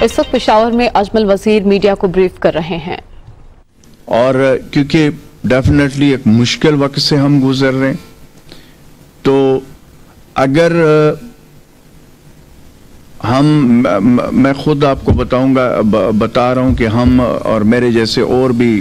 इस वक्त पेशावर में अजमल वजीर मीडिया को ब्रीफ कर रहे हैं। और क्योंकि डेफिनेटली एक मुश्किल वक्त से हम गुजर रहे हैं, तो अगर मैं खुद आपको बता रहा हूं कि हम और मेरे जैसे और भी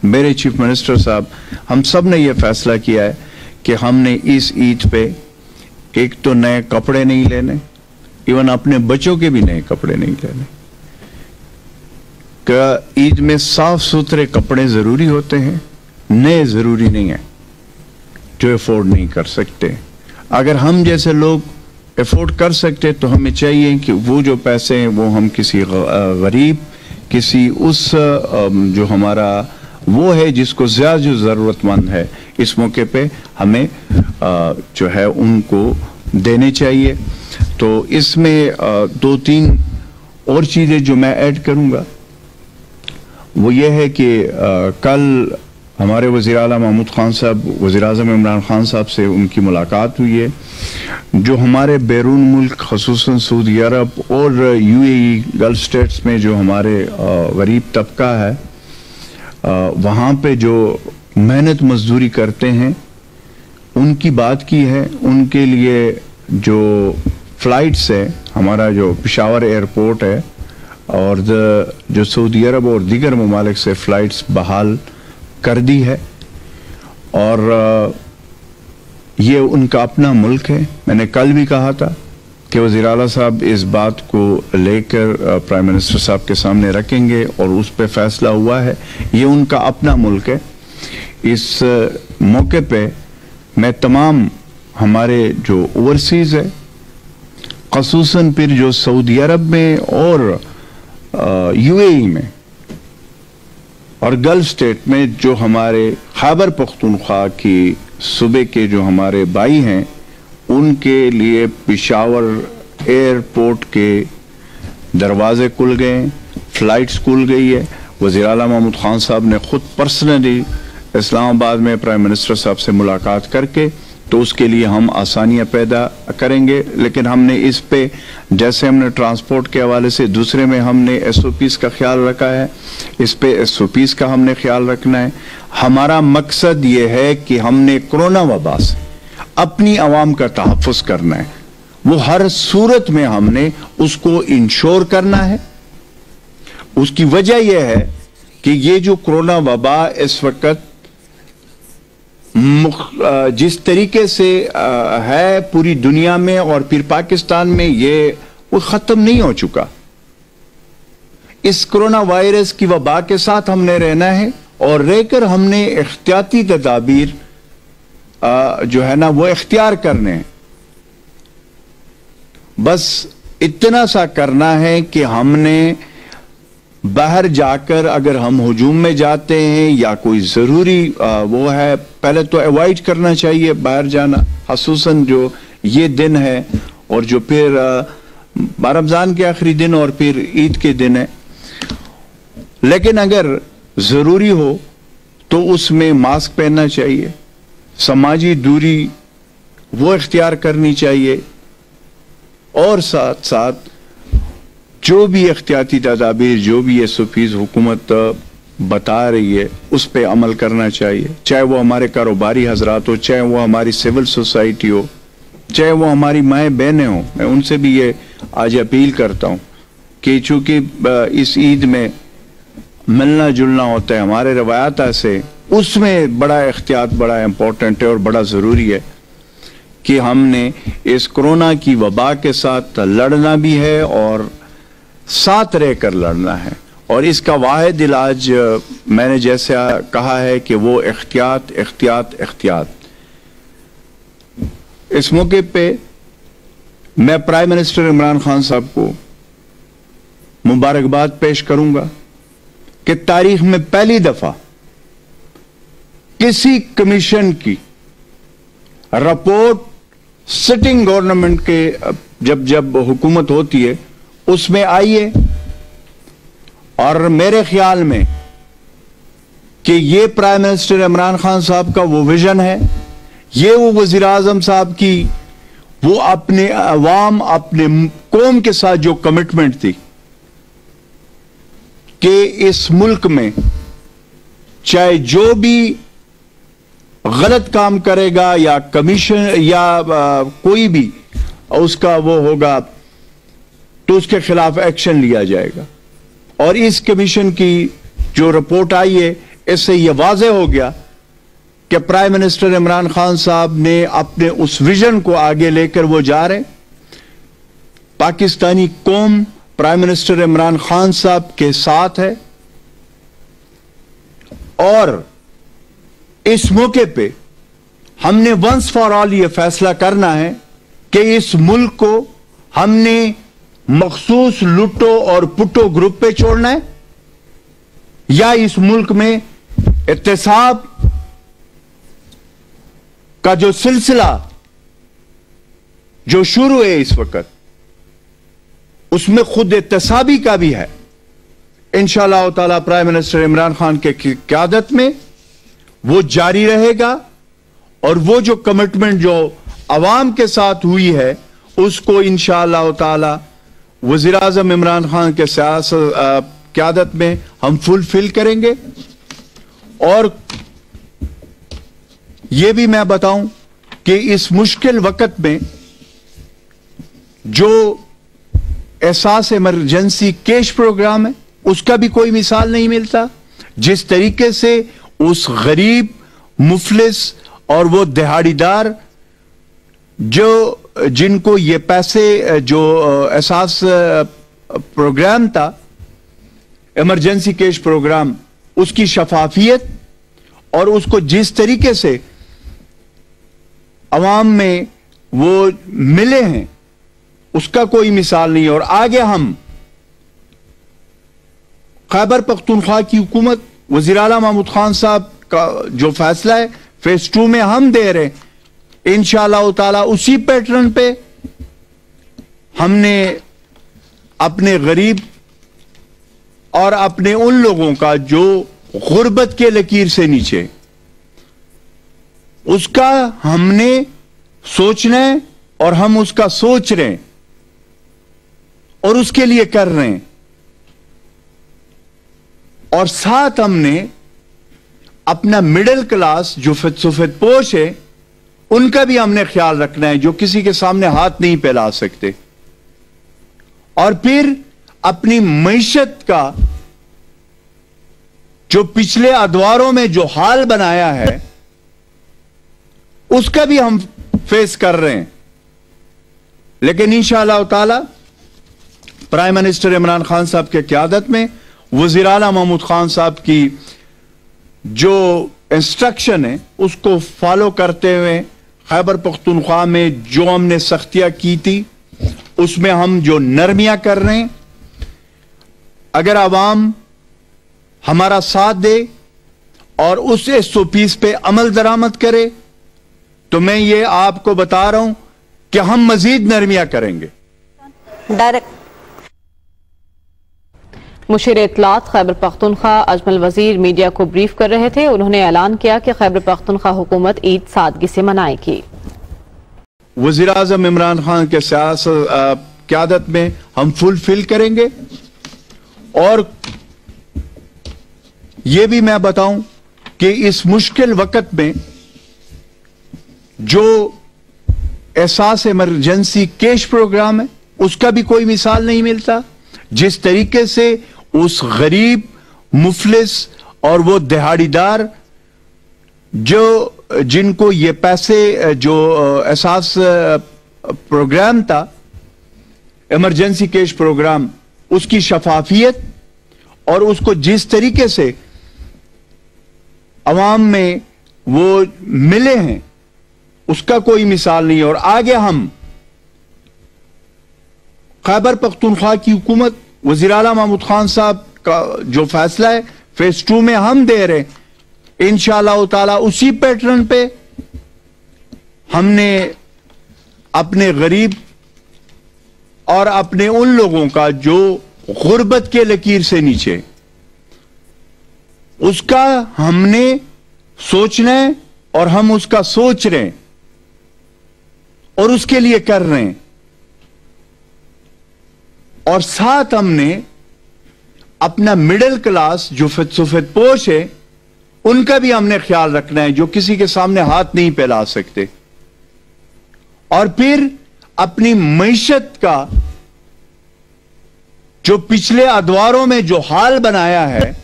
मेरे चीफ मिनिस्टर साहब, हम सब ने यह फैसला किया है कि हमने इस ईद पे एक तो नए कपड़े नहीं लेने, इवन अपने बच्चों के भी नए कपड़े नहीं लेने। ईद में साफ सुथरे कपड़े जरूरी होते हैं, नए जरूरी नहीं है जो अफोर्ड नहीं कर सकते। अगर हम जैसे लोग अफोर्ड कर सकते तो हमें चाहिए कि वो जो पैसे हैं वो हम किसी गरीब, किसी उस जो हमारा वो है जिसको ज्यादा जो जरूरतमंद है इस मौके पे हमें जो है उनको देने चाहिए। तो इसमें दो तीन और चीजें जो मैं ऐड करूंगा वो ये है कि कल हमारे वज़ीर आला महमूद खान साहब, वज़ीर आज़म इमरान खान साहब से उनकी मुलाकात हुई है। जो हमारे बैरून मुल्क ख़ुसूसन सऊदी अरब और यूएई गल्फ स्टेट्स में जो हमारे गरीब तबका है, वहाँ पे जो मेहनत मजदूरी करते हैं उनकी बात की है। उनके लिए जो फ़्लाइट्स है, हमारा जो पेशावर एयरपोर्ट है और जो सऊदी अरब और दीगर ममालिक से फ़्लाइट्स बहाल कर दी है, और ये उनका अपना मुल्क है। मैंने कल भी कहा था कि वज़ीर आला साहब इस बात को लेकर प्राइम मिनिस्टर साहब के सामने रखेंगे और उस पर फैसला हुआ है। ये उनका अपना मुल्क है। इस मौके पे मैं तमाम हमारे जो ओवरसीज़ है, ख़ुसूसन फिर जो सऊदी अरब में और यूएई में और गल्फ स्टेट में जो हमारे खैबर पख्तूनख्वा की सूबे के जो हमारे भाई हैं, उनके लिए पेशावर एयरपोर्ट के दरवाजे खुल गए, फ़्लाइट्स खुल गई है। वज़ीर आला महमूद खान साहब ने खुद पर्सनली इस्लामाबाद में प्राइम मिनिस्टर साहब से मुलाकात करके तो उसके लिए हम आसानियां पैदा करेंगे। लेकिन हमने इस पे, जैसे हमने ट्रांसपोर्ट के हवाले से, दूसरे में हमने SOPs का ख्याल रखा है, इस पे SOPs का हमने ख्याल रखना है। हमारा मकसद ये है कि हमने कोरोना वबा से अपनी आवाम का तहफ़्फ़ुज़ करना है। वो हर सूरत में हमने उसको इंश्योर करना है। उसकी वजह यह है कि ये जो कोरोना वबा इस वक्त जिस तरीके से है पूरी दुनिया में और फिर पाकिस्तान में, ये वो ख़त्म नहीं हो चुका। इस कोरोना वायरस की वबा के साथ हमने रहना है और रहकर हमने एहतियाती तदाबीर जो है ना वो इख्तियार करने हैं। बस इतना सा करना है कि हमने बाहर जाकर अगर हम हुजूम में जाते हैं या कोई ज़रूरी वो है, पहले तो अवॉइड करना चाहिए बाहर जाना, ख़ुसूसन जो ये दिन है और जो फिर रमज़ान के आखिरी दिन और फिर ईद के दिन है। लेकिन अगर ज़रूरी हो तो उसमें मास्क पहनना चाहिए, समाजी दूरी वो इख्तियार करनी चाहिए, और साथ साथ जो भी एहतियाती तदाबीर, जो भी SOPs हुकूमत बता रही है उस पर अमल करना चाहिए। चाहे वो हमारे कारोबारी हजरात हो, चाहे वो हमारी सिविल सोसाइटी हो, चाहे वो हमारी माएँ बहनें हों। मैं उनसे भी ये आज अपील करता हूँ कि चूँकि इस ईद में मिलना जुलना होता है हमारे रवायात से, उसमें बड़ा एहतियात बड़ा इम्पोर्टेंट है और बड़ा ज़रूरी है कि हमने इस कोरोना की वबा के साथ लड़ना भी है और साथ रहकर लड़ना है। और इसका वाहिद इलाज मैंने जैसे कहा है कि वो एहतियात एहतियात एहतियात। इस मौके पे मैं प्राइम मिनिस्टर इमरान खान साहब को मुबारकबाद पेश करूंगा कि तारीख में पहली दफा किसी कमीशन की रिपोर्ट सिटिंग गवर्नमेंट के जब हुकूमत होती है उसमें आई है। और मेरे ख्याल में कि ये प्राइम मिनिस्टर इमरान खान साहब का वो विजन है, ये वो वजीर आजम साहब की वो अपने अवाम, अपने कौम के साथ जो कमिटमेंट थी कि इस मुल्क में चाहे जो भी गलत काम करेगा या कमीशन या कोई भी उसका वो होगा तो उसके खिलाफ एक्शन लिया जाएगा। और इस कमीशन की जो रिपोर्ट आई है इससे यह वाज़ेह हो गया कि प्राइम मिनिस्टर इमरान खान साहब ने अपने उस विजन को आगे लेकर वो जा रहे। पाकिस्तानी कौम प्राइम मिनिस्टर इमरान खान साहब के साथ है और इस मौके पे हमने वंस फॉर ऑल ये फैसला करना है कि इस मुल्क को हमने मखसूस लुटो और पुटो ग्रुप पे छोड़ना है या इस मुल्क में इत्तेसाब का जो सिलसिला जो शुरू है इस वक्त उसमें खुद इत्तेसाबी का भी है। इंशाअल्लाह ताला प्राइम मिनिस्टर इमरान खान के क़यादत में वो जारी रहेगा और वो जो कमिटमेंट जो अवाम के साथ हुई है उसको इंशाअल्लाह ताला वज़ीर आज़म इमरान खान के क़यादत में हम फुलफिल करेंगे। और ये भी मैं बताऊं कि इस मुश्किल वक्त में जो एहसास इमरजेंसी कैश प्रोग्राम है उसका भी कोई मिसाल नहीं मिलता। जिस तरीके से उस गरीब मुफलिस और वो दिहाड़ीदार जो जिनको ये पैसे जो एहसास प्रोग्राम था इमरजेंसी कैश प्रोग्राम उसकी शफाफियत और उसको जिस तरीके से अवाम में वो मिले हैं उसका कोई मिसाल नहीं। और आगे हम खैबर पख्तूनख्वा की हुकूमत वज़ीर आला महमूद खान साहब का जो फैसला है फेज 2 में हम दे रहे हैं इंशाअल्लाह ताला उसी पैटर्न पे हमने अपने गरीब और अपने उन लोगों का जो गुर्बत के लकीर से नीचे उसका हमने सोचना है और हम उसका सोच रहे हैं और उसके लिए कर रहे हैं। और साथ हमने अपना मिडिल क्लास जो सफेद पोश है उनका भी हमने ख्याल रखना है जो किसी के सामने हाथ नहीं फैला सकते। और फिर अपनी मईशत का जो पिछले अदवारों में जो हाल बनाया है उसका भी हम फेस कर रहे हैं। लेकिन इंशाअल्लाह ताला प्राइम मिनिस्टर इमरान खान साहब के क़यादत में वज़ीर आला महमूद खान साहब की जो इंस्ट्रक्शन है उसको फॉलो करते हुए खैबर पख्तूनख्वा में जो हमने सख्तियां की थी उसमें हम जो नरमियां कर रहे हैं अगर आवाम हमारा साथ दे और उस SOPs पे अमल दरामद करे तो मैं ये आपको बता रहा हूं कि हम मजीद नरमियां करेंगे। डायरेक्ट मुशीर इत्तलात खैबर पख्तूनख्वा अजमल वजीर मीडिया को ब्रीफ कर रहे थे। उन्होंने ऐलान किया कि खैबर पख्तूनख्वा हुकूमत ईद सादगी से मनाएगी। वज़ीर आज़म इमरान खान के क़यादत में हम फुलफिल करेंगे। और ये भी मैं बताऊं कि इस मुश्किल वक्त में जो एहसास इमरजेंसी कैश प्रोग्राम है उसका भी कोई मिसाल नहीं मिलता। जिस तरीके से उस गरीब मुफलिस और वो दिहाड़ीदार जो जिनको ये पैसे जो एहसास प्रोग्राम था इमरजेंसी कैश प्रोग्राम उसकी शफाफियत और उसको जिस तरीके से अवाम में वो मिले हैं उसका कोई मिसाल नहीं। और आगे हम खैबर पख्तूनख्वा की हुकूमत वज़ीर आला महमूद खान साहब का जो फैसला है फेज 2 में हम दे रहे हैं इंशाअल्लाह ताला उसी पैटर्न पे हमने अपने गरीब और अपने उन लोगों का जो गुर्बत के लकीर से नीचे उसका हमने सोचना है और हम उसका सोच रहे हैं और उसके लिए कर रहे हैं। और साथ हमने अपना मिडिल क्लास जो सफेद पोश है उनका भी हमने ख्याल रखना है, जो किसी के सामने हाथ नहीं फैला सकते। और फिर अपनी मईशत का जो पिछले अदवारों में जो हाल बनाया है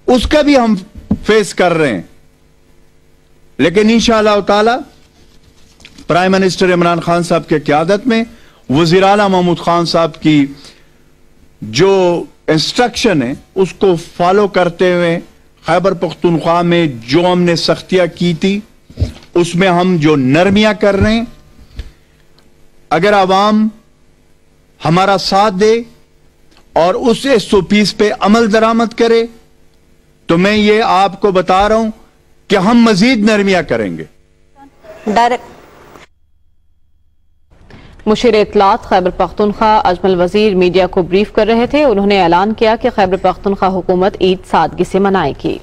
उसका भी हम फेस कर रहे हैं। लेकिन इंशाअल्लाह ताला प्राइम मिनिस्टर इमरान खान साहब के क़यादत में वज़ीर आला महमूद खान साहब की जो इंस्ट्रक्शन है उसको फॉलो करते हुए खैबर पख्तूनख्वा में जो हमने सख्तियां की थी उसमें हम जो नरमियां कर रहे हैं, अगर आवाम हमारा साथ दे और उस SOPs पे अमल दरामद करे तो मैं ये आपको बता रहा हूं कि हम मजीद नरमियां करेंगे। मुशीर इत्तलात खैबर पख्तूनख्वा अजमल वजीर मीडिया को ब्रीफ कर रहे थे। उन्होंने ऐलान किया कि खैबर पख्तूनख्वा हुकूमत ईद सादगी से मनाएगी।